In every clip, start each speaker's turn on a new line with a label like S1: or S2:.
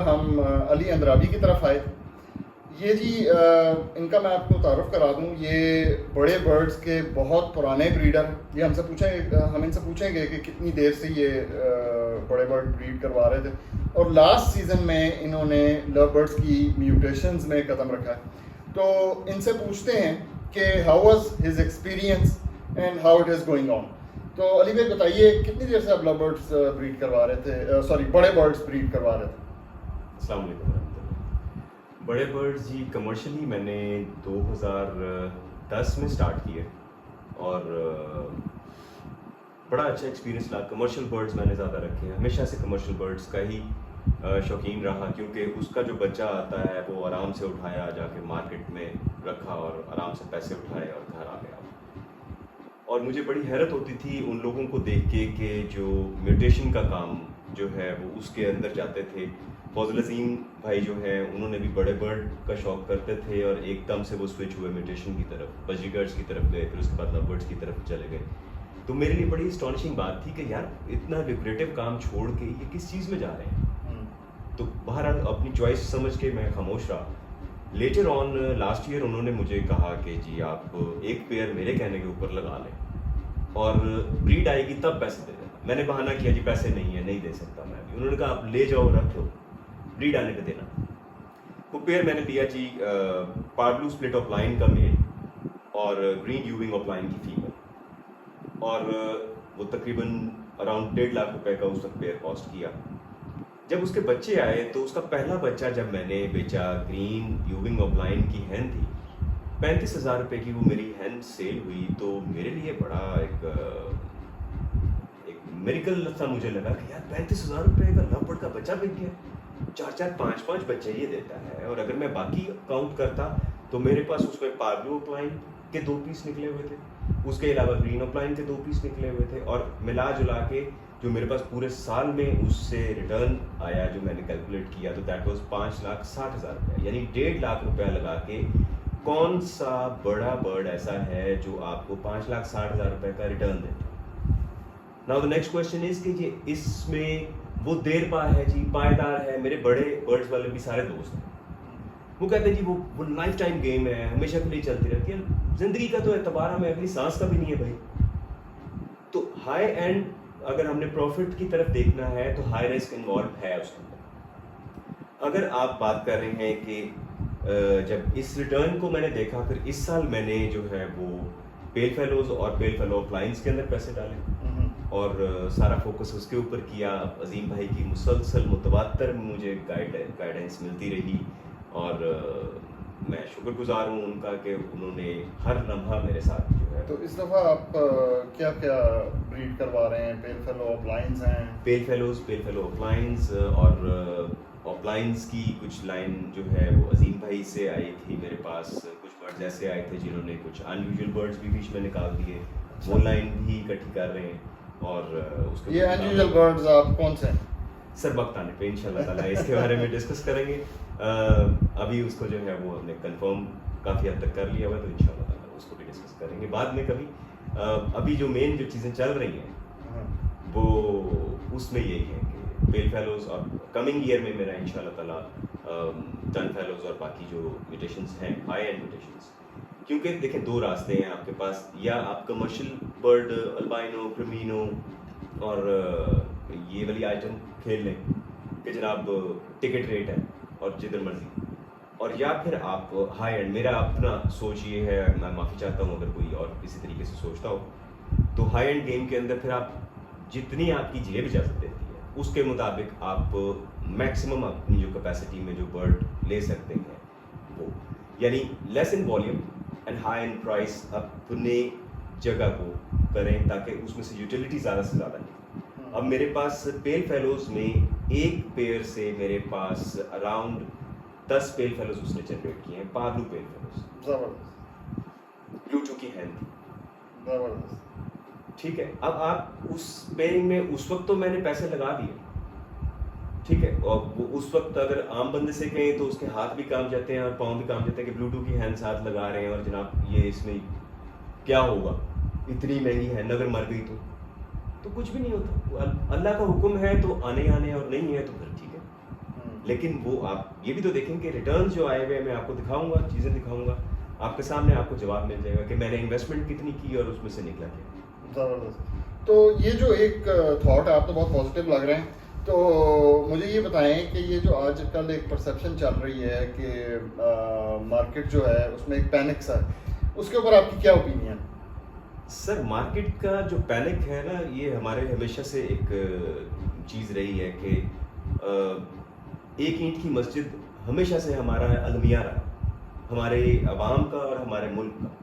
S1: हम अली अंद्राबी की तरफ आए। ये जी इनका मैं आपको तारुफ करा दूँ, ये बड़े बर्ड्स के बहुत पुराने ब्रीडर हैं। ये हम इनसे पूछेंगे कि कितनी देर से ये बड़े बर्ड ब्रीड करवा रहे थे, और लास्ट सीज़न में इन्होंने लव बर्ड्स की म्यूटेशंस में कदम रखा है। तो इनसे पूछते हैं कि how was his experience and how it is going on. तो अली भाई बताइए, कितनी देर से आप लव बर्ड्स ब्रीड करवा रहे थे, सॉरी बड़े बर्ड्स ब्रीड करवा रहे थे?
S2: अस्सलाम वालेकुम रहमतुल्लाह। बड़े बर्ड्स जी कमर्शियली मैंने 2010 में स्टार्ट किए और बड़ा अच्छा एक्सपीरियंस रहा। कमर्शियल बर्ड्स मैंने ज़्यादा रखे हैं, हमेशा से कमर्शियल बर्ड्स का ही शौकीन रहा, क्योंकि उसका जो बच्चा आता है वो आराम से उठाया, जाके मार्केट में रखा और आराम से पैसे उठाए और घर आ गया। और मुझे बड़ी हैरत होती थी उन लोगों को देख के कि जो म्यूटेशन का काम जो है वो उसके अंदर जाते थे। फौजुल अजीम भाई जो है उन्होंने भी बड़े बर्ड का शौक करते थे और एकदम से वो स्विच हुए म्यूटेशन की तरफ, बजीगर्ड्स की तरफ गए, फिर उसके बाद लव बर्ड्स की तरफ चले गए। तो मेरे लिए बड़ी एस्टॉनिशिंग बात थी कि यार इतना लिबरेटिव काम छोड़ के ये किस चीज़ में जा रहे हैं। तो बहरहाल अपनी चॉइस समझ के मैं खामोश रहा। लेटर ऑन लास्ट ईयर उन्होंने मुझे कहा कि जी आप एक पेयर मेरे कहने के ऊपर लगा लें और ब्रीड आएगी तब पैसे दे देना। मैंने बहाना किया जी पैसे नहीं है, नहीं दे सकता मैं अभी। उन्होंने कहा आप ले जाओ, रख लो, ब्रीड आने पे देना। वो पेयर मैंने लिया जी पार्ब्लू स्प्लिट ऑफ लाइन का मेल और ग्रीन यूविंग ऑफ लाइन की फीमेल, और वो तकरीबन अराउंड 1.5 लाख रुपए का उस वक्त पेयर कॉस्ट किया। जब उसके बच्चे आए तो उसका पहला बच्चा जब मैंने बेचा, ग्रीन यूविंग ऑफ लाइन की हैन थी, 35,000 रुपये की वो मेरी हैन सेल हुई। तो मेरे लिए बड़ा एक मेरिकल सा मुझे लगा कि यार 35,000 रुपये का लव बर्ड का बच्चा बिक गया। 4-4, 5-5 बच्चे ये देता है। और अगर मैं बाकी काउंट करता तो मेरे पास उसमें पार्ब्लू ऑफ लाइन के 2 पीस निकले हुए थे, उसके अलावा ग्रीन ऑफ लाइन के 2 पीस निकले हुए थे, और मिला जुला के जो मेरे पास पूरे साल में उससे रिटर्न आया जो मैंने कैलकुलेट किया तो दैट वाज 5,60,000 रुपये। यानी 1.5 लाख रुपया लगा के कौन सा बड़ा बर्ड ऐसा है जो आपको 5,60,000 रुपये का रिटर्न देता है। Now the next question is कि ये इसमें वो देर पा है जी, पायदार है। मेरे बड़े बर्ड्स वाले भी सारे दोस्त हैं, वो कहते हैं जी वो लाइफ टाइम गेम है, हमेशा के लिए चलती रहती है। जिंदगी का तो एतबार हमें अगली सांस का भी नहीं है भाई। तो हाई एंड अगर हमने प्रॉफिट की तरफ देखना है तो हाई रिस्क इन्वॉल्व है उसके अंदर। अगर आप बात कर रहे हैं कि जब इस रिटर्न को मैंने देखा, फिर इस साल मैंने जो है वो पेल फेलोज और पेल फेलो क्लाइंट्स के अंदर पैसे डाले और सारा फोकस उसके ऊपर किया। अजीम भाई की मुसलसल मुतवातर मुझे गाइडेंस मिलती रही और मैं शुक्रगुजार हूँ उनका कि उन्होंने हर लम्हा मेरे साथ जो है।
S1: तो इस दफ़ा आप क्या क्या ब्रीड करवा रहे हैं? पेल फेलो ऑफ लाइन्स हैं?
S2: Pale fellows, pale fellow of lines और ऑफ लाइन्स की कुछ लाइन जो है वो अजीम भाई से आई थी मेरे पास। कुछ बर्ड्स ऐसे आए थे जिन्होंने कुछ अनयूजुअल बर्ड्स भी बीच में निकाल दिए, वो लाइन भी इकट्ठी कर रहे हैं। और उसके
S1: ये अनयूजुअल बर्ड्स आप कौन से हैं?
S2: सर वक्त आने पे इंशाल्लाह ताला इसके बारे में डिस्कस करेंगे। अभी उसको जो है वो हमने कंफर्म काफ़ी हद तक कर लिया हुआ है, तो इंशाल्लाह ताला उसको भी डिस्कस करेंगे बाद में कभी। अभी जो मेन जो चीज़ें चल रही हैं वो उसमें यही है कि पेल फेलोज और कमिंग ईयर में मेरा इंशाल्लाह ताला टन फेलोज और बाकी जो म्यूटेशंस हैं, हाई एंड म्यूटेशंस। क्योंकि देखें 2 रास्ते हैं आपके पास, या आप कमर्शियल बर्ड अल्बाइनो, क्रिमिनो और ये वाली आइटम खेल लें कि जनाब टिकट रेट है और जिधर मर्जी, और या फिर आप हाई एंड, मेरा अपना सोच ये है, मैं माफ़ी चाहता हूँ अगर कोई और किसी तरीके से सोचता हो, तो हाई एंड गेम के अंदर फिर आप जितनी आपकी जेब इजाज़त देती है उसके मुताबिक आप मैक्सिमम अपनी जो कैपेसिटी में जो बर्ड ले सकते हैं वो, यानी less in volume and high in price अपने जगह को करें ताकि उसमें से यूटिलिटी ज़्यादा से ज़्यादा निकले। अब मेरे पास पेल फेलोज में एक पेयर से मेरे पास अराउंड 10 पेल फेलोज उसने जनरेट किए हैं, पार्ब्लू पेल फेलोज।
S1: ज़बरदस्त।
S2: ब्लूटू की हैन थी।
S1: ज़बरदस्त।
S2: ठीक है, अब आप उस पेयरिंग में उस वक्त तो मैंने पैसे लगा दिए, ठीक है, और वो उस वक्त अगर आम बंदे से कहें तो उसके हाथ भी काम जाते हैं और पाँव भी काम जाते हैं कि ब्लूटू की हैंड साथ लगा रहे हैं और जनाब ये इसमें क्या होगा, इतनी महंगी हैंड अगर मर गई तो कुछ भी नहीं होता। अल्लाह का हुक्म है तो आने और नहीं है तो फिर ठीक है। लेकिन वो आप ये भी तो देखें कि रिटर्न जो आए हुए हैं, मैं आपको दिखाऊंगा, चीज़ें दिखाऊंगा, आपके सामने आपको जवाब मिल जाएगा कि मैंने इन्वेस्टमेंट कितनी की और उसमें से निकला क्या।
S1: ज़बरदस्त। तो ये जो एक थॉट है, आप तो बहुत पॉजिटिव लग रहे हैं, तो मुझे ये बताएं कि ये जो आजकल एक परसेप्शन चल रही है कि मार्केट जो है उसमें एक पैनिक सा है, उसके ऊपर आपकी क्या ओपिनियन?
S2: सर, मार्केट का जो पैनिक है ना, ये हमारे हमेशा से एक चीज़ रही है कि एक ईंट की मस्जिद हमेशा से हमारा अलमिया रहा, हमारे अवाम का और हमारे मुल्क का,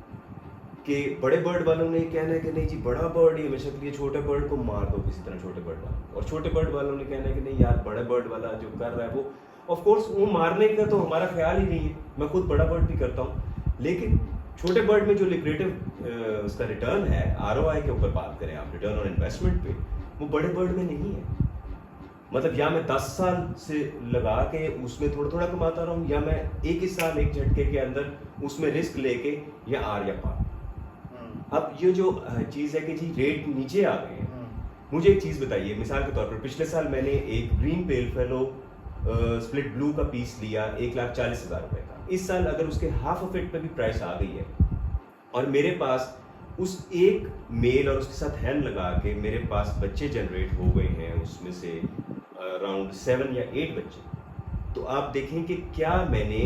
S2: कि बड़े बर्ड वालों ने कहना है कि नहीं जी बड़ा बर्ड ही हमेशा के लिए, छोटे बर्ड को मार दो किसी तरह छोटे बर्ड वाला, और छोटे बर्ड वालों ने कहना है कि नहीं यार बड़े बर्ड वाला जो कर रहा है वो, ऑफ कोर्स वो मारने का तो हमारा ख्याल ही नहीं है, मैं खुद बड़ा बर्ड भी करता हूँ, लेकिन छोटे बर्ड में जो लिक्रेटिव उसका रिटर्न है, ROI के ऊपर बात करें आप, रिटर्न ऑन इन्वेस्टमेंट पे, वो बड़े बर्ड में नहीं है। मतलब या मैं 10 साल से लगा के उसमें थोड़ा थोड़ा कमाता रहा हूँ, या मैं एक ही साल एक झटके के अंदर उसमें रिस्क लेके या आर या पार। अब ये जो चीज़ है कि जी रेट नीचे आ गए हैं, मुझे एक चीज़ बताइए, मिसाल के तौर पर पिछले साल मैंने एक ग्रीन पेल फेलो स्प्लिट ब्लू का पीस लिया 1,40,000 रुपए का। इस साल अगर उसके हाफ ऑफ इट पे भी प्राइस आ गई है और मेरे पास उस एक मेल और उसके साथ हैंड लगा के मेरे पास बच्चे जनरेट हो गए हैं, उसमें से अराउंड 7 या 8 बच्चे, तो आप देखें कि क्या मैंने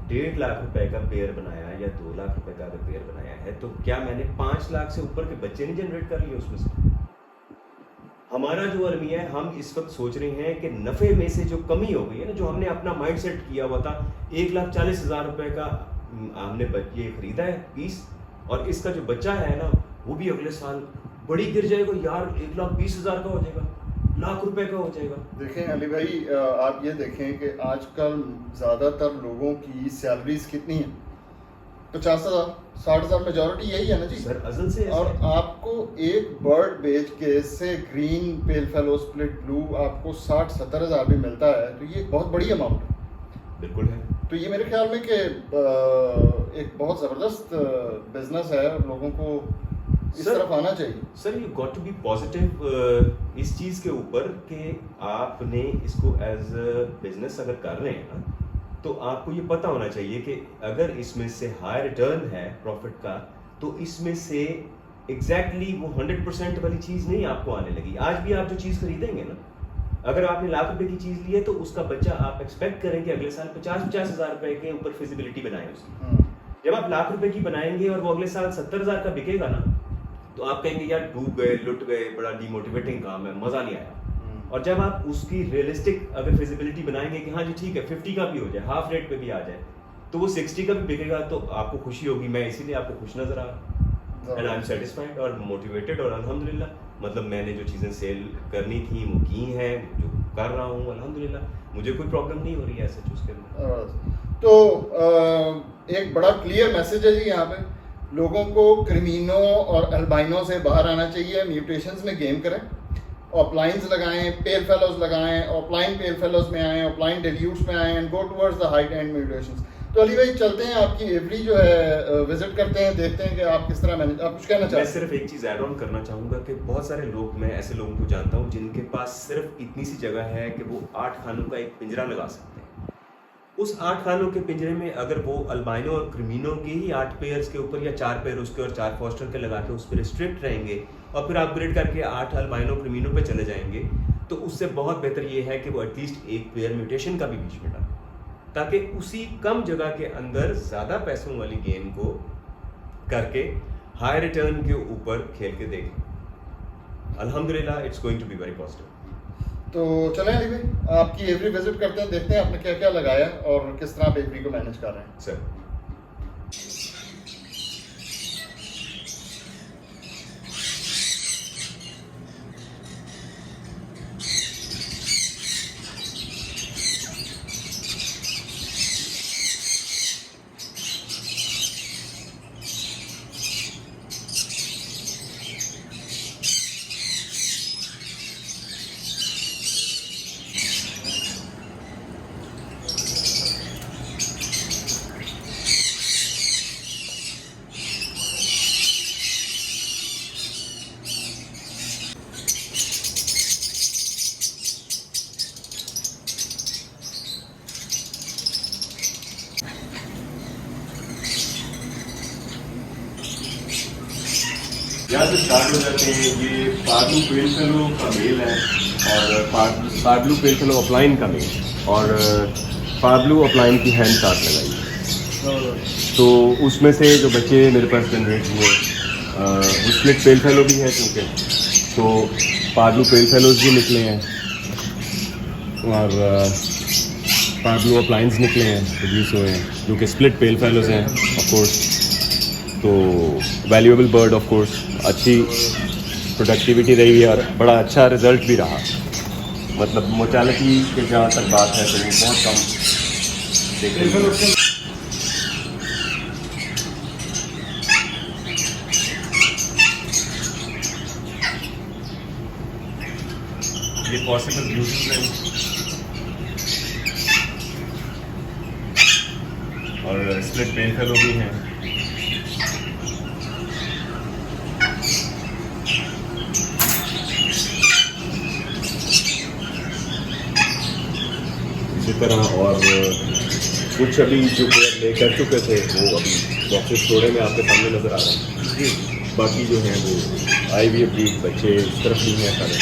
S2: 1.5 लाख रुपए का पेयर बनाया या 2 लाख रुपए का अगर पेयर बनाया है, तो क्या मैंने 5 लाख से ऊपर के बच्चे नहीं जनरेट कर लिए उसमें से? हमारा जो अलमिया है, हम इस वक्त सोच रहे हैं कि नफ़े में से जो कमी हो गई है ना, जो हमने अपना माइंड सेट किया हुआ था, 1,40,000 रुपए का हमने ये खरीदा है पीस, और इसका जो बच्चा है ना वो भी अगले साल बड़ी गिर जाएगा यार, 1,20,000 का हो जाएगा, लाख रुपए का हो जाएगा।
S1: देखें अली भाई, आप ये देखें कि आजकल ज़्यादातर लोगों की सैलरीज कितनी है, 50,000 60,000, मेजॉरिटी यही है ना जी
S2: सर, असल से
S1: और आपको एक बर्ड बेच के से ग्रीन पेल फेलो स्प्लिट ब्लू आपको 60-70 हज़ार भी मिलता है, तो ये बहुत बड़ी अमाउंट है।
S2: बिल्कुल है।
S1: तो ये मेरे ख्याल में कि एक बहुत ज़बरदस्त बिजनेस है, लोगों को इस तरफ आना चाहिए।
S2: Sir, you got to be positive इस चीज़ के ऊपर कि आपने इसको एज बिजनेस अगर कर रहे हैं ना, तो आपको ये पता होना चाहिए कि अगर इसमें से हाई रिटर्न है प्रॉफिट का, तो इसमें से एग्जैक्टली वो 100% वाली चीज़ नहीं आपको आने लगी। आज भी आप जो चीज़ खरीदेंगे ना, अगर आपने लाख रुपए की चीज़ ली है तो उसका बच्चा आप एक्सपेक्ट करें कि अगले साल 50-50 हज़ार रुपए के ऊपर फिजिबिलिटी बनाए उसकी। जब आप लाख रुपए की बनाएंगे और वो अगले साल 70 हज़ार का बिकेगा ना, तो आप कहेंगे यार डूब गए, लुट गए, बड़ा डिमोटिवेटिंग काम है, मज़ा नहीं आया। और जब आप उसकी रियलिस्टिक अगर फिजिबिलिटी बनाएंगे कि हाँ जी ठीक है 50 का भी हो जाए, हाफ रेट पे भी आ जाए, तो वो 60 का भी बिकेगा, तो आपको खुशी होगी। मैं इसीलिए आपको खुश नजर आ रहा, एंड आई एम सेटिस्फाइड और मोटिवेटेड, और अल्हम्दुलिल्लाह मतलब मैंने जो चीज़ें सेल करनी थी वो की हैं, जो कर रहा हूँ अल्हम्दुलिल्लाह, मुझे कोई प्रॉब्लम नहीं हो रही है ऐसा उसके अंदर।
S1: तो एक बड़ा क्लियर मैसेज है जी यहाँ पे, लोगों को क्रिमिनो और अल्बाइनो से बाहर आना चाहिए, म्यूटेशंस में गेम करें, ऑफलाइंस लगाएं, पेल फेलोज लगाएं, ऑफलाइन पेल फेलोज में आएँ, ऑफलाइन डेल्यूट्स में आएँ and go towards the high and mutations. तो अली भाई चलते हैं, आपकी एवरी जो है विजिट करते हैं, देखते हैं कि आप किस तरह मैनेज, आप कुछ कहना चाहते हैं?
S2: मैं सिर्फ एक चीज़ ऐड ऑन करना चाहूँगा कि बहुत सारे लोग, मैं ऐसे लोगों को जानता हूँ जिनके पास सिर्फ इतनी सी जगह है कि वो 8 खानों का एक पिंजरा लगा सकते हैं। उस 8 खानों के पिंजरे में अगर वो अल्बाइनो और क्रिमिनो के ही 8 पेयर्स के ऊपर या 4 पेयर उसके और 4 फॉस्टर के लगा के उस पर रिस्ट्रिक्ट रहेंगे और फिर अपग्रेड करके 8 अल्बाइनो क्रिमिनो पे चले जाएंगे, तो उससे बहुत बेहतर ये है कि वो एटलीस्ट एक पेयर म्यूटेशन का भी बीच में डालें, ताकि उसी कम जगह के अंदर ज़्यादा पैसों वाली गेम को करके हाई रिटर्न के ऊपर खेल के देखें। अल्हम्दुलिल्लाह it's going to be very positive.
S1: तो चलें अली भाई, आपकी एवरी विजिट करते हैं, देखते हैं आपने क्या क्या लगाया और किस तरह आप एवरी को मैनेज कर रहे हैं।
S2: सर, यहाँ से स्टार्ट हो जाते हैं। ये पार्ब्लू पेल फेलो का मेल है और पार्ब्लू पेल फेलो अपलाइन का मेल, और पार्ब्लू अपलाइन की हैंड कार्ड लगाई है। तो उसमें से जो बच्चे मेरे पास जनरेट हुए वो स्प्लिट पेल फेलो भी है क्योंकि, तो पार्ब्लू पेल फेलोज भी निकले हैं और पार्ब्लू अपलाइंस निकले हैं, प्रोड्यूस हुए हैं, जो कि स्प्लिट पेल फेलोज हैं ऑफ कोर्स। तो वैल्यूएबल बर्ड ऑफ कोर्स, अच्छी प्रोडक्टिविटी रही और बड़ा अच्छा रिजल्ट भी रहा। मतलब मोर्टेलिटी के जहाँ तक बात है तो वो बहुत कम देखने को मिलती है। ये पॉसिबल ब्यूटी है और स्प्लिट पेल फेलो भी हैं। इसी तरह और कुछ अभी जो पेयर ले कर चुके थे वो अभी बॉक्सेस थोड़े में आपके सामने नज़र आ रहे हैं। बाकी जो हैं वो IVF ब्रीड बच्चे इस तरफ नहीं हैं सारे।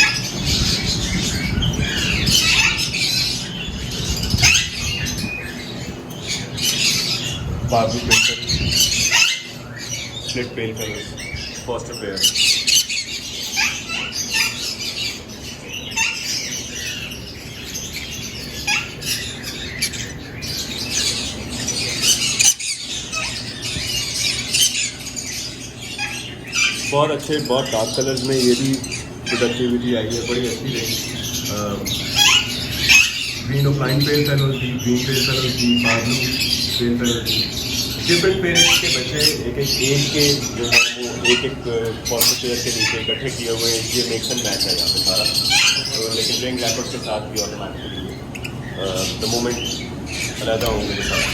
S2: पार्ब्लू pale fellow, split pale fellow, foster pair. बहुत अच्छे, बहुत डार्क कलर्स में ये भी प्रोडक्टिविटी आई है, बड़ी अच्छी रही। ग्रीन ऑफलाइन पेल फेलोज थी, ग्रीन पेल फेलोज थी, पार्ब्लू पेल फेलोज थी। डिफरेंट पेरेंट्स के बच्चे एक एक एज के जो है वो एक एक फॉस्टर पेयर के नीचे इकट्ठे किए हुए हैं। ये मिक्स एंड मैच है यहाँ पे सारा। तो लेकिन रिंग लैपर्ड के साथ भी ऑटोमेटिकली द मोमेंट अलहदा होंगे के साथ।